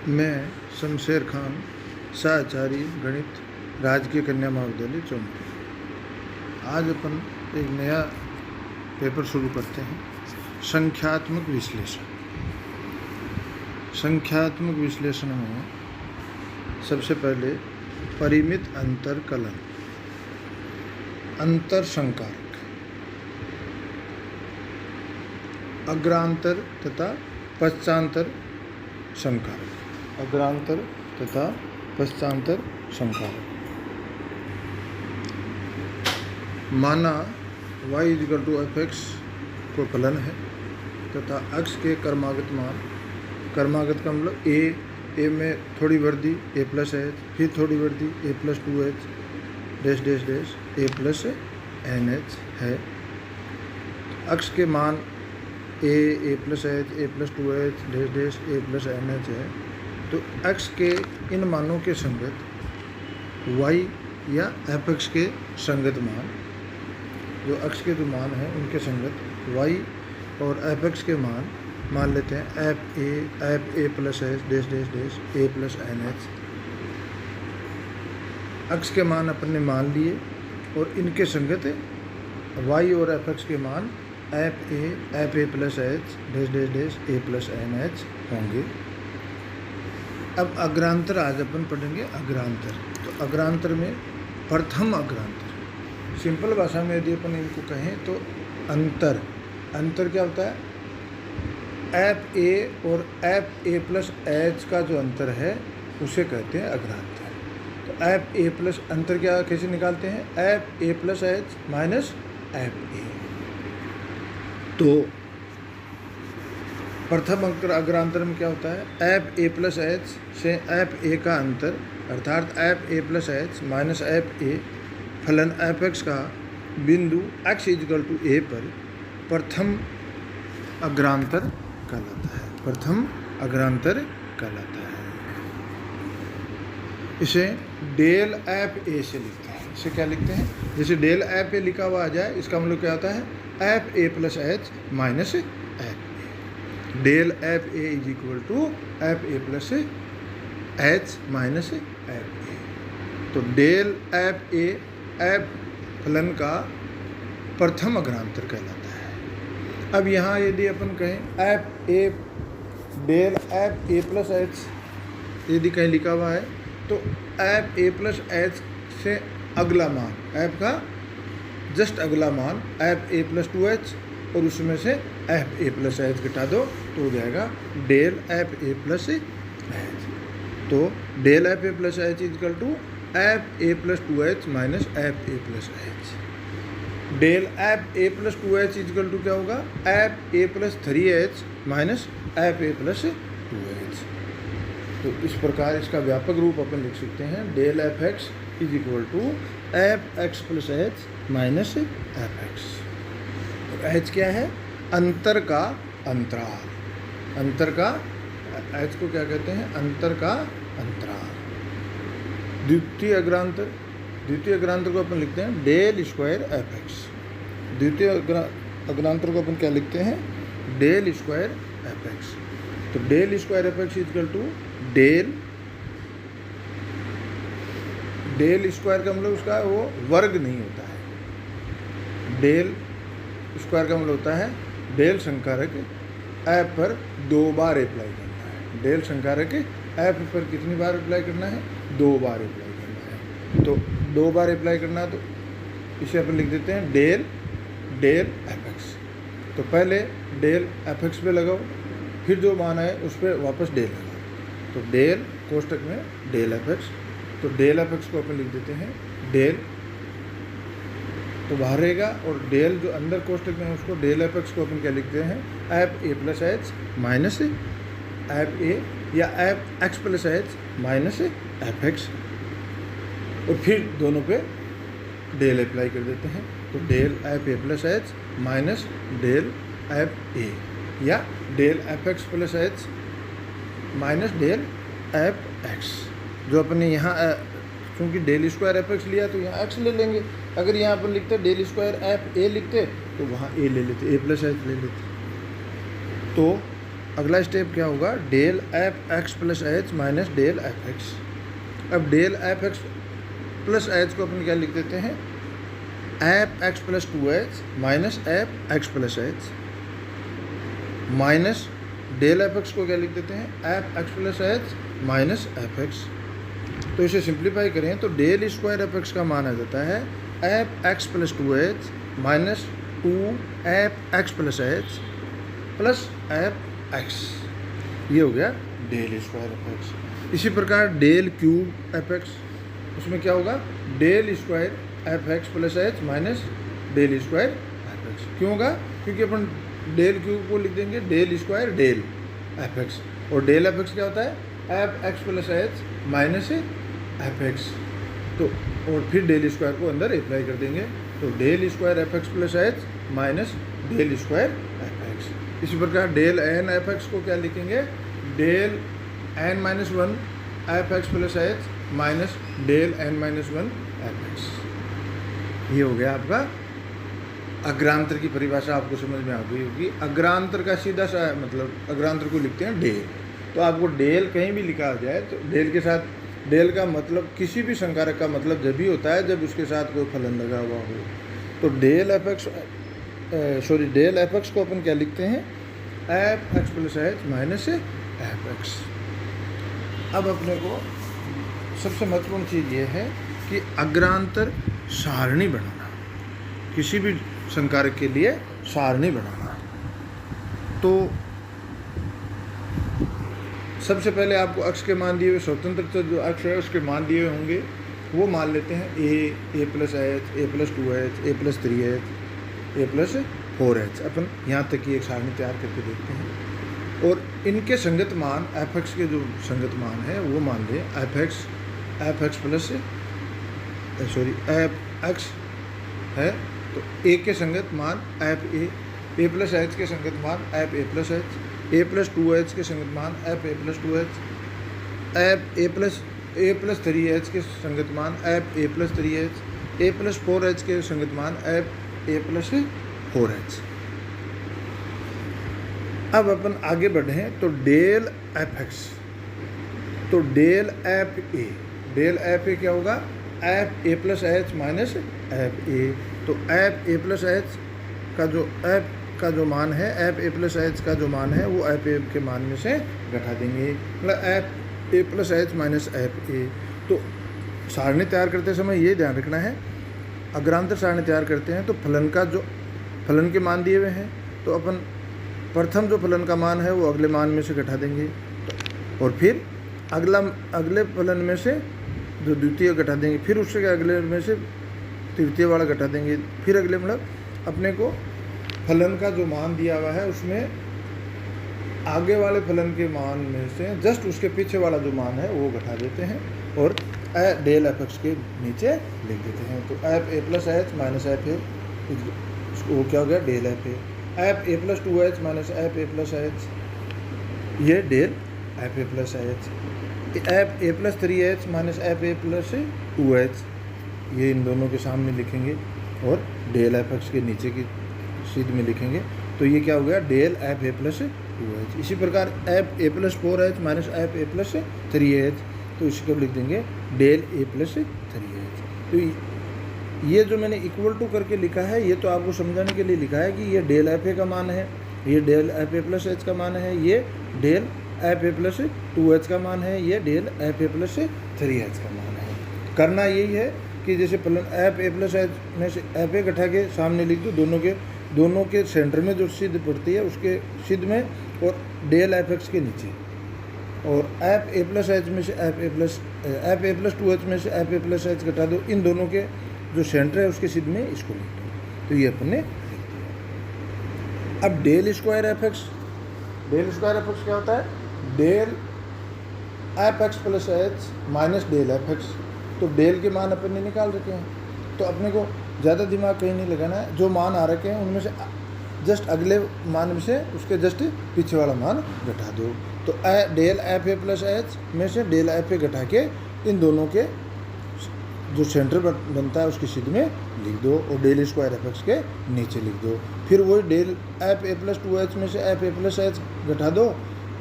मैं शमशेर खान, सहाचार्य गणित, राजकीय कन्या महाविद्यालय चौमरी। आज अपन एक नया पेपर शुरू करते हैं, संख्यात्मक विश्लेषण। संख्यात्मक विश्लेषण में सबसे पहले परिमित अंतर कलन, अंतर संकारक, अग्रांतर तथा पश्चांतर संकारक, अग्रांतर तथा पश्चांतर संकारक। माना y = f(x) को कलन है तथा x के क्रमागत मान, क्रमागत का मतलब a में थोड़ी वृद्धि a + h, फिर थोड़ी वृद्धि a + 2h dash dash dash a + nh है। x के मान a + h, a + 2h dash dash a + nh है। तो x के इन मानों के संगत y या f(x) के संगत मान, जो x के जो मान हैं उनके संगत y और f(x) के मान लेते हैं f a + h dash dash dash a + nh। x के मान अपन ने मान लिए और इनके संगत y और f(x) के मान f a + h dash dash dash a + nh होंगे। अब अग्रांतर आज अपन पढ़ेंगे अग्रांतर। तो अग्रांतर में प्रथम अग्रांतर, सिंपल भाषा में यदि अपन इनको कहें तो अंतर क्या होता है? f a और f a + h का जो अंतर है उसे कहते हैं अग्रांतर। तो f a प्लस अंतर क्या कैसे निकालते हैं? f a + h minus f a। तो प्रथम अग्रांतर में क्या होता है? f a + h से f a का अंतर अर्थात f a + h minus f a फलन f(x) का बिंदु x = a पर प्रथम अग्रांतर कहलाता है। प्रथम अग्रांतर कहलाता है। इसे डेल f a से लिखते हैं। इसे क्या लिखते हैं? जैसे डेल f a लिखा हुआ आ जाए, इसका मतलब क्या होता है? f a + h minus f a। Del f a = f a + h minus f a। तो डेल f a f फलन का प्रथम अग्रांतर कहलाता है। अब यहाँ यदि अपन कहें f a del f a + h यदि कहीं लिखा हुआ है तो f a + h से अगला मान, f का जस्ट अगला मान f a + 2h और उसमें से f a + h घटा दो तो हो जाएगा डेल f a + h। तो del f a + h = f a + 2h minus f a + h। Del f a + 2h = क्या होगा? f a + 3h minus f a + 2h। तो इस प्रकार इसका व्यापक रूप अपन लिख सकते हैं, del f(x) = f(x + h minus f(x)। और h क्या है? अंतर का अंतराल। अंतर का h को क्या कहते हैं? अंतर का अंतराल। द्वितीय अग्रांतर को अपन लिखते हैं डेल स्क्वायर f(x). द्वितीय अग्रांतर को अपन क्या लिखते हैं? Del square f(x). तो del square f(x) = del square का मतलब उसका वो वर्ग नहीं होता है। डेल स्क्वायर का मतलब होता है डेल संकारक f पर 2 बार अप्लाई करना है। डेल संकारक f पर कितनी बार अप्लाई करना है? 2 बार अप्लाई करना है। तो 2 बार अप्लाई करना है तो इसे अपन लिख देते हैं डेल f(x). तो पहले डेल f(x) पे लगाओ, फिर जो मान है उस पर वापस डेल लगाओ। तो डेल कोष्टक में डेल f(x). तो डेल f(x) को अपन लिख देते हैं डेल, तो बाहर रहेगा, और डेल जो अंदर कोष्टक में है उसको डेल f(x) को अपन क्या लिखते हैं? f a + h minus f a या f(x + h माइनस f(x). और फिर दोनों पे डेल अप्लाई कर देते हैं। तो del f a + h minus del f a या del f(x + h minus del f(x). जो अपने यहाँ क्योंकि डेल स्क्वायर f(x) लिया तो यहाँ x ले लेंगे। अगर यहाँ पर लिखते डेल स्क्वायर f a लिखते तो वहाँ a ले लेते, a + h ले लेते। तो अगला स्टेप क्या होगा, del f x plus h minus del f x. अब del f x plus h को अपन क्या लिख देते हैं, f x plus 2h minus f x plus h, minus del f x को क्या लिख देते हैं, f x plus h minus f x. तो इसे सिंप्लीफाई करें तो डेल स्क्वायर एफ एक्स का मान आ जाता है f x plus 2h minus 2 F x plus H plus F x. ये हो गया डेल स्क्वायर एफ एक्स। इसी प्रकार डेल क्यूब एफ एक्स, उसमें क्या होगा, del square f x plus h minus del square f x. क्यों होगा, क्योंकि अपन डेल क्यूब को लिख देंगे del square del f x, और डेल एफ एक्स क्या होता है, f x plus h minus f x. तो और फिर डेल स्क्वायर को अंदर अप्लाई कर देंगे, तो del square f x plus h minus del square f x. इसी प्रकार डेल एन एफ एक्स को क्या लिखेंगे, del n minus 1 f x plus h minus del n minus 1 f x. ये हो गया आपका अग्रांतर की परिभाषा, आपको समझ में आ गई होगी। अग्रांतर का सीधा सा मतलब, अग्रांतर को लिखते हैं डेल। तो आपको डेल कहीं भी लिखा जाए तो डेल के साथ, डेल का मतलब किसी भी संकारक का मतलब जब भी होता है जब उसके साथ कोई फलन लगा हुआ हो। तो del f x del f x को अपन क्या लिखते हैं, f x plus h minus f x. अब अपने को सबसे महत्वपूर्ण चीज़ ये है कि अग्रांतर सारणी बनाना, किसी भी संकारक के लिए सारणी बनाना। तो सबसे पहले आपको अक्ष के मान दिए हुए, स्वतंत्र जो अक्ष है उसके मान दिए हुए होंगे, वो मान लेते हैं ए प्लस एच, ए प्लस 2h, ए प्लस 3h, ए प्लस 4h। अपन यहाँ तक की एक सारणी तैयार करके देखते हैं, और इनके संगत मान एफ एक्स के जो संगत मान है वो मान लें F x plus F x है, तो ए के संगत मान एफ ए प्लस एच के संगत मान F a plus H, A plus 2h के संगत मान F a plus 2h, F a plus 3h के संगत मान F a plus 3h, A plus 4h के संगत मान एफ ए प्लस 4h। अब अपन आगे बढ़े तो डेल एफ एक्स, तो डेल एफ ए क्या होगा, F a plus h minus f a. तो एफ ए प्लस एच का जो एफ का जो मान है, एफ ए प्लस एच का जो मान है वो एफ ए के मान में से घटा देंगे, मतलब F a plus h minus f a. तो सारणी तैयार करते समय ये ध्यान रखना है, अग्रांतर सारणी तैयार करते हैं तो फलन के मान दिए हुए हैं, तो अपन प्रथम जो फलन का मान है वो अगले मान में से घटा देंगे, और फिर अगले फलन में से जो द्वितीय घटा देंगे, फिर उससे अगले में से तृतीय वाला घटा देंगे, फिर अगले, मतलब अपने को फलन का जो मान दिया हुआ है उसमें आगे वाले फलन के मान में से जस्ट उसके पीछे वाला जो मान है वो घटा देते हैं, और डेल एफ एक्स के नीचे लिख देते हैं। तो f a plus h minus f a, वो क्या हो गया, del f a. F a plus 2h minus f a plus h, ये del f a plus h. F a plus 3h minus f a plus 2h, ये इन दोनों के सामने लिखेंगे और डेल एफ एक्स के नीचे की सीध में लिखेंगे, तो ये क्या हो गया, del f a plus 2h। इसी प्रकार F a plus 4h minus f a plus 3h, तो इसको लिख देंगे डेल ए प्लस 3h। तो ये जो मैंने इक्वल टू करके लिखा है ये तो आपको समझाने के लिए लिखा है कि ये डेल एफ ए का मान है, ये del f a plus h का मान है, ये del f a plus 2h का मान है, ये del f a plus 3h का मान है। करना यही है कि जैसे फलन एफ ए प्लस एच में से एफ ए घटा के सामने लिख दो, दोनों के सेंटर में जो सिद्ध पड़ती है उसके सिद्ध में, और डेल एफ एक्स के नीचे, और एफ ए प्लस एच में से एफ ए प्लस 2h में से एफ ए प्लस एच घटा दो, इन दोनों के जो सेंटर है उसके सिद्ध में इसको लिख दो। तो ये अपन ने लिख दिया। अब डेल स्क्वायर एफ एक्स क्या होता है, del f x plus h minus del f x. तो डेल के मान अपन ने निकाल रखे हैं, तो अपने को ज़्यादा दिमाग कहीं नहीं लगाना है, जो मान आ रखे हैं उनमें से जस्ट अगले मान में से उसके जस्ट पीछे वाला मान घटा दो। तो del f a plus h में से डेल एफ ए घटा के इन दोनों के जो सेंटर बनता है उसकी सीध में लिख दो और डेल स्क्वायर एफ एक्स के नीचे लिख दो। फिर वही del f a plus 2h में से एफ ए प्लस एच घटा दो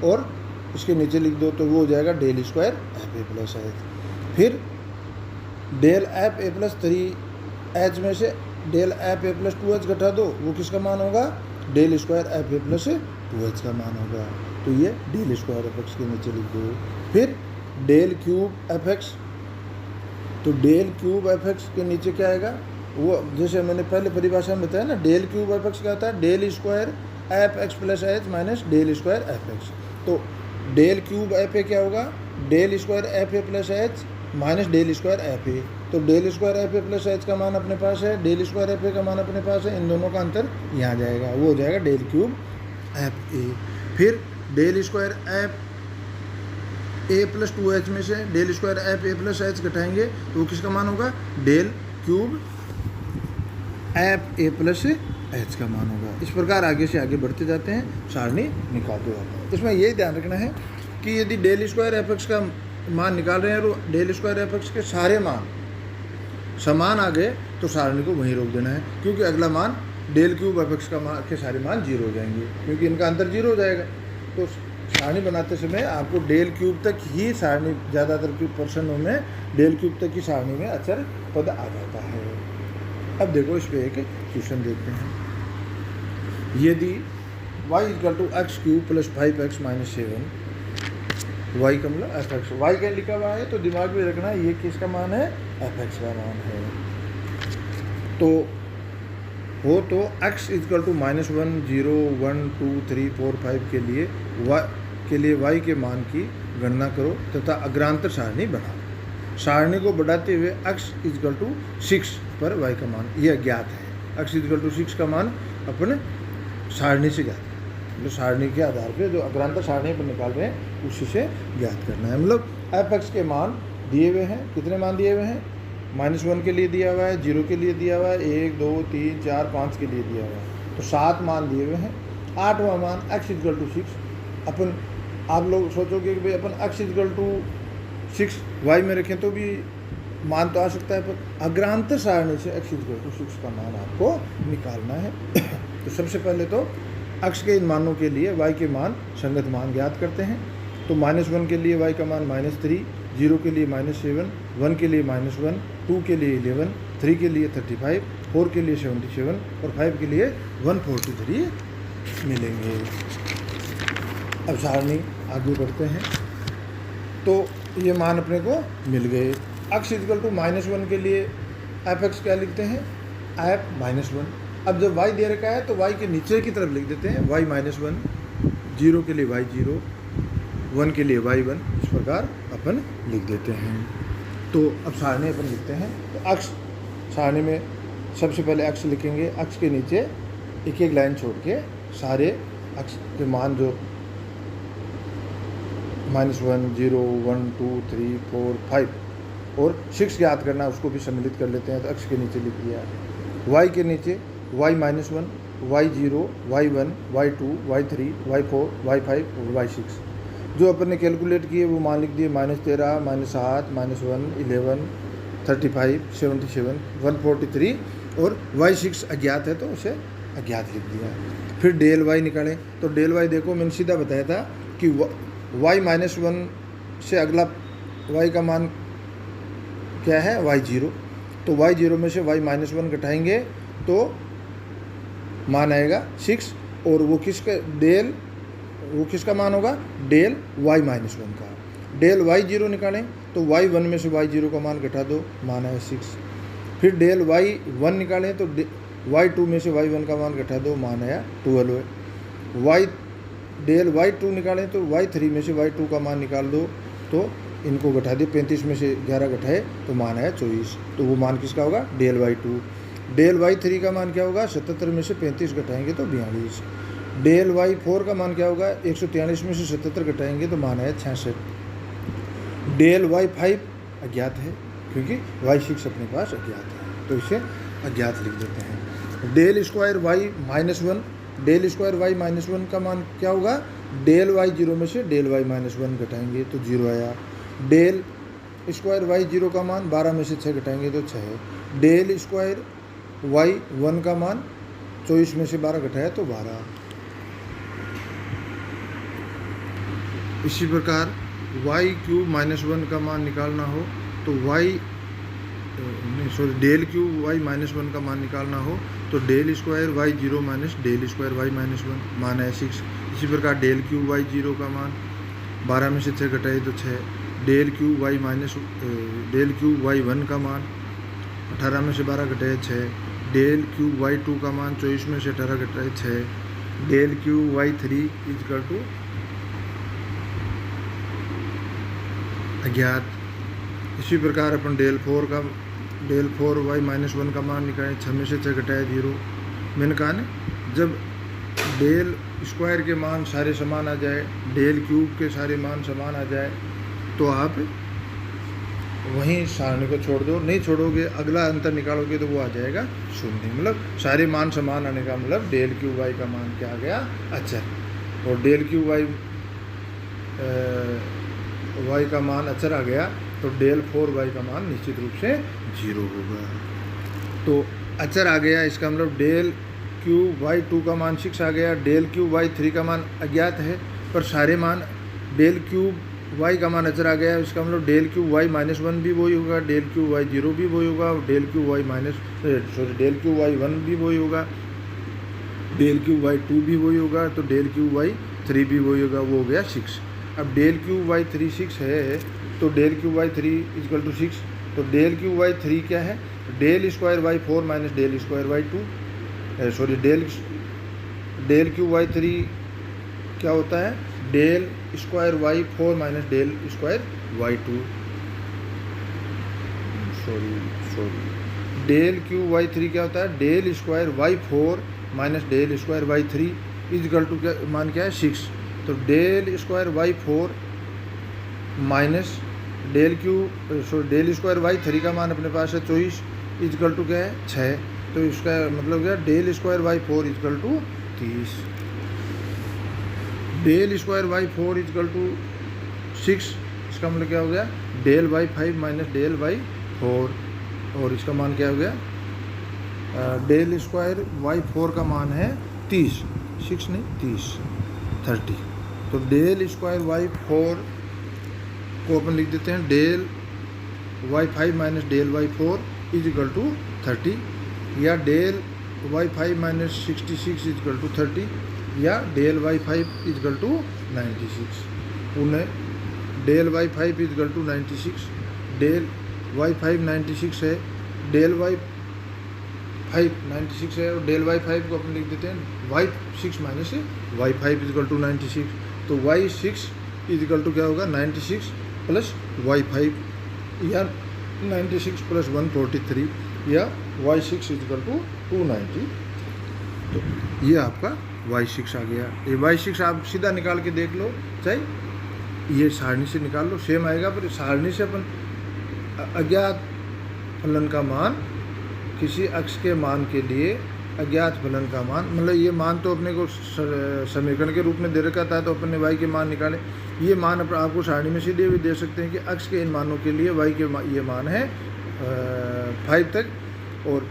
और इसके नीचे लिख दो, तो वो हो जाएगा del square f a plus h. फिर del f a plus 3h में से del f a plus 2h घटा दो, वो किसका मान होगा? Del square f a plus 2h का मान होगा। तो ये डेल स्क्वायर एफ एक्स के नीचे लिख दो। फिर डेल क्यूब एफ एक्स, तो डेल क्यूब एफ एक्स के नीचे क्या आएगा? वो जैसे मैंने पहले परिभाषा में बताया ना, डेल क्यूब एफ एक्स क्या होता है? Del square f x plus h minus del square f x. तो डेल क्यूब एफ ए क्या होगा? Del square f a plus h minus del square f a. तो del square f a plus h का मान अपने पास है, del square f ए का मान अपने पास है, इन दोनों का अंतर यहाँ जाएगा, वो हो जाएगा डेल क्यूब एफ ए। फिर del square f a plus 2h में से del square f a plus h घटाएंगे तो वो किसका मान होगा? Del cube f a plus h का मान होगा। इस प्रकार आगे से आगे बढ़ते जाते हैं, सारणी निकालते जाते हैं। इसमें यही ध्यान रखना है कि यदि डेल स्क्वायर एफ एक्स का मान निकाल रहे हैं और डेल स्क्वायर एफ एक्स के सारे मान समान आ गए तो सारणी को वहीं रोक देना है, क्योंकि अगला मान डेल क्यूब एफ एक्स का मान के सारे मान 0 हो जाएंगे, क्योंकि इनका अंतर 0 हो जाएगा। तो सारणी बनाते समय आपको डेल क्यूब तक ही सारणी, ज़्यादातर की प्रश्नों में डेल क्यूब तक की सारणी में अचर पद आ जाता है। अब देखो इस पर एक क्वेश्चन देखते हैं। यदि y = x³ + 5x - 7, y का मतलब एफ एक्स, वाई क्या लिखा हुआ है तो दिमाग में रखना ये किसका मान है? एफ एक्स का मान है। तो हो तो x = -1, 0, 1, 2, 3, 4, 5 के लिए y के मान की गणना करो तथा अग्रांतर सारणी बनाओ। सारणी को बढ़ाते हुए x = 6 पर y का मान यह ज्ञात है। x = 6 का मान अपने सारणी से ज्ञात है, मतलब सारणी के आधार पे जो अग्रांतर सारणी पर निकाल रहे हैं उसी से ज्ञात करना है। मतलब एफ एक्स के मान दिए हुए हैं, कितने मान दिए हुए हैं? -1 के लिए दिया हुआ है, 0 के लिए दिया हुआ है, 1, 2, 3, 4, 5 के लिए दिया हुआ है, तो 7 मान दिए हुए हैं। 8वां मान x = 6। अपन आप लोग सोचोगे कि भाई अपन x = 6 y में रखें तो भी मान तो आ सकता है, पर अग्रांतर सारणी से x = 6 का मान आपको निकालना है। तो सबसे पहले तो x के इन मानों के लिए y के मान संगत मान ज्ञात करते हैं। तो -1 के लिए y का मान -3, 0 के लिए -7, 1 के लिए -1, 2 के लिए 11, 3 के लिए 35, 4 के लिए 77 और 5 के लिए 143 मिलेंगे। अब सारणी आगे बढ़ते हैं तो ये मान अपने को मिल गए। x = -1 के लिए एफ एक्स क्या लिखते हैं? एफ -1। अब जब y दे रखा है तो y के नीचे की तरफ लिख देते हैं y -1, 0 के लिए y0, 1 के लिए y1, इस प्रकार अपन लिख देते हैं। तो अब सारणी अपन लिखते हैं। तो x सारणी में सबसे पहले x लिखेंगे, x के नीचे एक एक लाइन छोड़ के सारे x के मान जो -1, 0, 1, 2, 3, 4, 5 और 6 ज्ञात करना, उसको भी सम्मिलित कर लेते हैं। तो x के नीचे लिख दिया, y के नीचे y -1, y0, y1, y2, y3, y4, y5 और y6 जो अपन ने कैलकुलेट किए वो मान लिख दिए। -13, -7, -1, 11, 35, 77, 143 और y6 अज्ञात है तो उसे अज्ञात लिख दिया। फिर डेल y निकालें तो डेल y देखो मैंने सीधा बताया था कि y -1 से अगला y का मान क्या है? y0। तो y0 में से y -1 घटाएंगे तो मान आएगा 6 और वो किसका मान होगा? डेल y -1 का। डेल y0 निकालें तो y1 में से y0 का मान घटा दो, मान आया 6। फिर डेल y1 निकालें तो y2 में से y1 का मान घटा दो, मान आया 12 है। डेल y2 निकालें तो y3 में से y2 का मान निकाल दो, तो इनको घटा दे, 35 में से 11 घटाए तो मान आया 24। तो वो मान किसका होगा? Del y2। डेल y3 का मान क्या होगा? 77 में से 35 घटाएंगे तो 42। डेल y4 का मान क्या होगा? 143 में से 77 घटाएंगे तो मान आया 66। डेल y5 अज्ञात है क्योंकि y6 अपने पास अज्ञात है, तो इसे अज्ञात लिख देते हैं। डेल स्क्वायर y -1 का मान क्या होगा? डेल y0 में से डेल y -1 घटाएंगे तो 0 आया। डेल स्क्वायर वाई 0 का मान 12 में से 6 घटाएंगे तो 6 है। डेल स्क्वायर वाई 1 का मान 24 में से 12 घटाया तो 12। इसी प्रकार वाई क्यूब माइनस 1 का मान निकालना हो तो डेल क्यूब वाई माइनस 1 का मान निकालना हो तो del square y 0 minus del square y minus 1 मान है 6। इसी प्रकार डेल क्यूब वाई 0 का मान 12 में से 6 घटाए तो 6। डेल क्यूब वाई 1 का मान 18 में से 12 घटाए 6। डेल क्यूब वाई 2 का मान 24 में से 18 घटाए 6। Del cube y 3 equal to अज्ञात। इसी प्रकार अपन डेल 4 वाई माइनस 1 का मान निकालें, 6 में से 6 घटाए 0। मैंने कहा ना जब डेल स्क्वायर के मान सारे समान आ जाए, डेल क्यूब के सारे मान समान आ जाए तो आप वहीं सारणी को छोड़ दो, नहीं छोड़ोगे अगला अंतर निकालोगे तो वो आ जाएगा 0। मतलब सारे मान समान आने का मतलब डेल क्यूब वाई का मान क्या आ गया, अचर, और डेल क्यूब वाई का मान अचर आ गया तो डेल 4 वाई का मान निश्चित रूप से 0 होगा। तो अचर आ गया, इसका मतलब डेल क्यूब वाई 2 का मान 6 आ गया। डेल क्यूब वाई 3 का मान अज्ञात है पर सारे मान, डेल क्यूब वाई का मान अचर आ गया, इसका मतलब डेल क्यूब वाई माइनस 1 भी वही होगा, डेल क्यूब वाई 0 भी वही होगा, del cube y del cube y 1 भी वही होगा, डेल क्यूब वाई 2 भी वही होगा, तो डेल क्यूब वाई 3 भी वही होगा, वो हो गया 6। अब डेल क्यूब वाई 3 6 है तो del cube y 3 equal to 6। तो डेल क्यूब वाई 3 क्या है, del square y 4 minus del square y 2, del cube y 3 क्या होता है, del square y 4 minus del square y 2, del cube y 3 क्या होता है, del square y 4 minus del square y 3 equal to क्या मान क्या है 6। तो del square y 4 minus del square y 3 का मान अपने पास है 24 इक्वल टू क्या है 6। तो इसका मतलब क्या, del square y 4 equal to 30। Del square y 4 equal to 6, इसका मतलब क्या हो गया, del y 5 minus del y 4, और इसका मान क्या हो गया, डेल स्क्वायर वाई 4 का मान है 30, 6 नहीं 30, 30। तो डेल स्क्वायर वाई 4 को अपन लिख देते हैं del y 5 minus del y 4 is equal to 30, या del y 5 minus 66 is equal to 30, या del y 5 is equal to 96। पुनः del y 5 is equal to 96, del y 5 96 है, डेल वाई 5 96 है, और डेल वाई 5 को अपन लिख देते हैं y 6 minus y 5 is equal to 96। तो वाई 6 इज इक्वल टू क्या होगा, 96 प्लस वाई 5, या 96 प्लस 143, या वाई 6 इज इक्वल टू 290। तो ये आपका वाई 6 आ गया। ये वाई 6 आप सीधा निकाल के देख लो, चाहे ये सारणी से निकाल लो, सेम आएगा, पर सारणी से अपन अज्ञात फलन का मान, किसी अक्ष के मान के लिए अज्ञात फलन का मान, मतलब ये मान तो अपने को समीकरण के रूप में दे रखा था तो अपन ने वाई के मान निकाले, ये मान आपको सारणी में सीधे भी दे सकते हैं कि अक्ष के इन मानों के लिए वाई के ये मान है 5 तक, और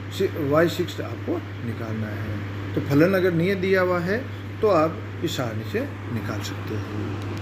वाई 6 आपको निकालना है। तो फलन अगर नहीं दिया हुआ है तो आप इस सारणी से निकाल सकते हो।